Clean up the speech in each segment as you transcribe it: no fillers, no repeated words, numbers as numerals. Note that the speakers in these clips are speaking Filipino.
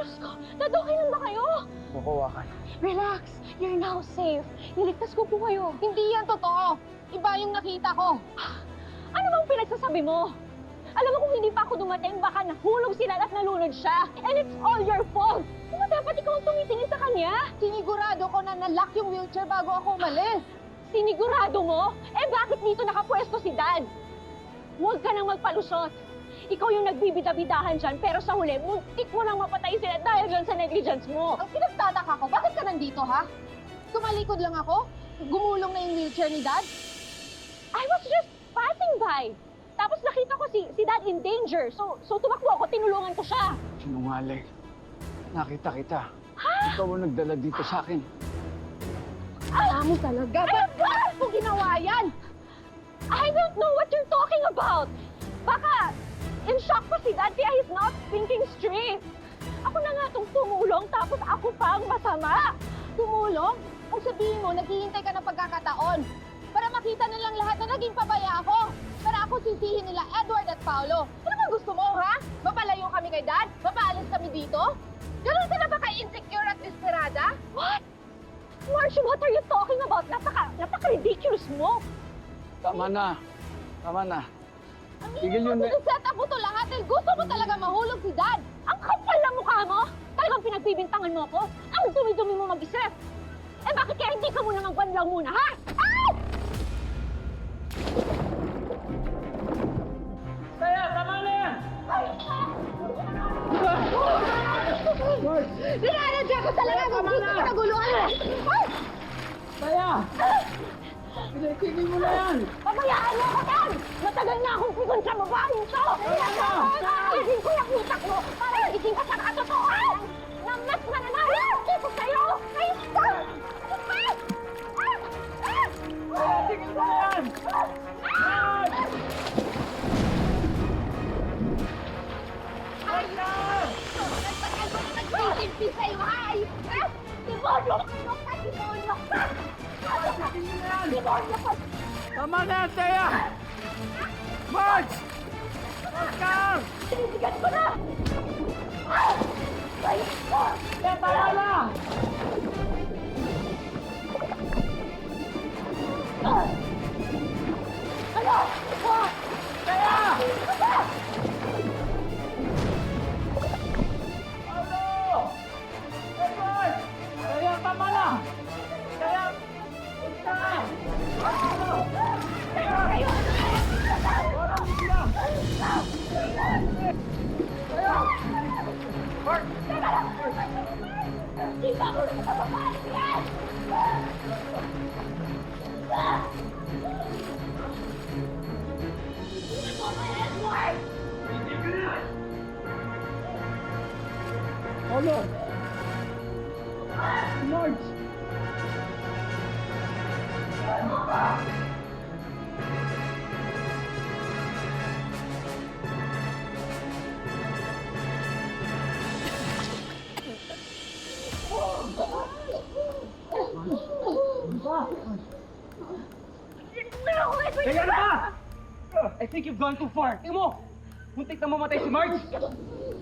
Diyos ko! Dad, okay lang ba kayo? Kukuha. Relax. You're now safe. Niligtas ko po kayo. Hindi yan totoo. Iba yung nakita ko. Ano bang pinagsasabi mo? Alam mo kung hindi pa ako dumating, baka nahulog sila at nalunod siya. And it's all your fault. Kung dapat ikaw ang tumitingin sa kanya. Sinigurado ko na nalock yung wheelchair bago ako umalis. Sinigurado mo? Eh bakit dito nakapwesto si Dad? Huwag ka nang magpalusot. Ikaw yung nagbibida-bidahan dyan, pero sa huli, muntik mo nang mapatay sila dahil dyan sa negligence mo. Ang pinagtataka ko, bakit ka nandito, ha? Tumalikod lang ako? Gumulong na yung wheelchair ni Dad? I was just passing by. Tapos nakita ko si Dad in danger. So tumakbo ako, tinulungan ko siya. Sinungaling. Nakita kita. Ha? Ikaw ang nagdala dito sa akin. Alam mo talaga, ba't mo ginawa yan? I don't know what you're talking about. Baka in shock pa si Dad kaya he's not thinking straight. Ako na nga itong tumulong tapos ako pang masama. Tumulong? Ang sabihin mo, naghihintay ka ng pagkakataon para makita nilang lahat na naging pabaya ako. Para ako sisihin nila Edward at Paolo. Ano ba gusto mo, ha? Mapalayo kami kay Dad? Mapaalis kami dito? Ganun ka na ba ka-insecure at desperada? What? Marcy, what are you talking about? Napaka-ridiculous mo. Tama na. Tama na. Ang Tigil yun, set up mo to lahat dahil gusto mo talaga mahulog si Dad. Ang kapal na mukha mo. Talagang pinagbibintangan mo ako. Ang dumi-dumi mo mag-isip. Eh bakit kaya hindi ka muna magbanlaw muna, ha? Ah! Kaya, tama na yan! Sinanadya ko talaga kung gusto ko naguluhan. Ay! Kaya! Pinagtigil mo na yan! Pabayaan mo ako, Dad! Matagal na akong pikon sa babaeng to! Isin ko yung utak mo para magising ka sa katotohan! Na mas mananalo kaysa sa'yo! Ayos ka! Tigil mo na yan! Ay! Nagtagal mo na nagsisimpi sa'yo, ha? Ayos ka! Demonyo ka! Demonyo ka! Demonyo ka! Tama na yan, Teya! Marge! Oscar! Sinisigan ko na! Ayos ka! Teya, tama na! Ano? Teya! Ano? Ano? Edward! Teya, tama na! Teya! Oscar! Ano? Teya! Wala mo sila! Teya! Mark! Di ba ako nakapapalik yan? Ano? Marge! Kaya na ba? I think you've gone too far. Tingnan mo! Muntik na mamatay si Marge!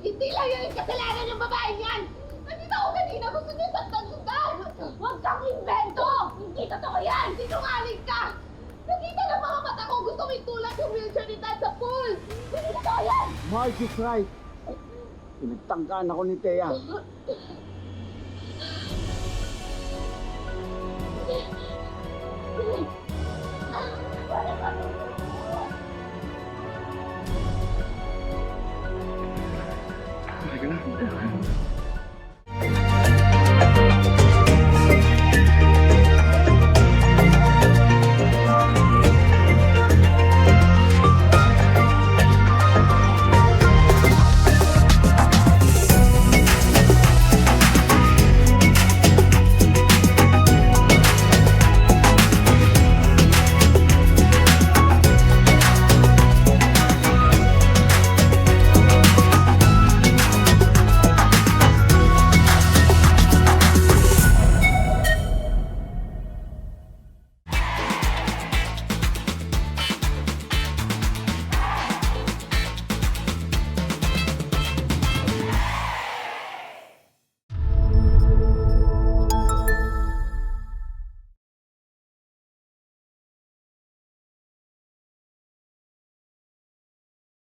Hindi lang yan yung kasalanan ng babae yan! Nandito ako kanina, gusto niyo saktan si Dad! Huwag kang invento! Hindi totoo yan! Sinungaling ka! Nakita ng mga mata ko, gusto mo itulak yung wheelchair ni Dad sa pool! Hindi totoo yan! Marge is right. Pinagtangkaan ako ni Teya. Teka na.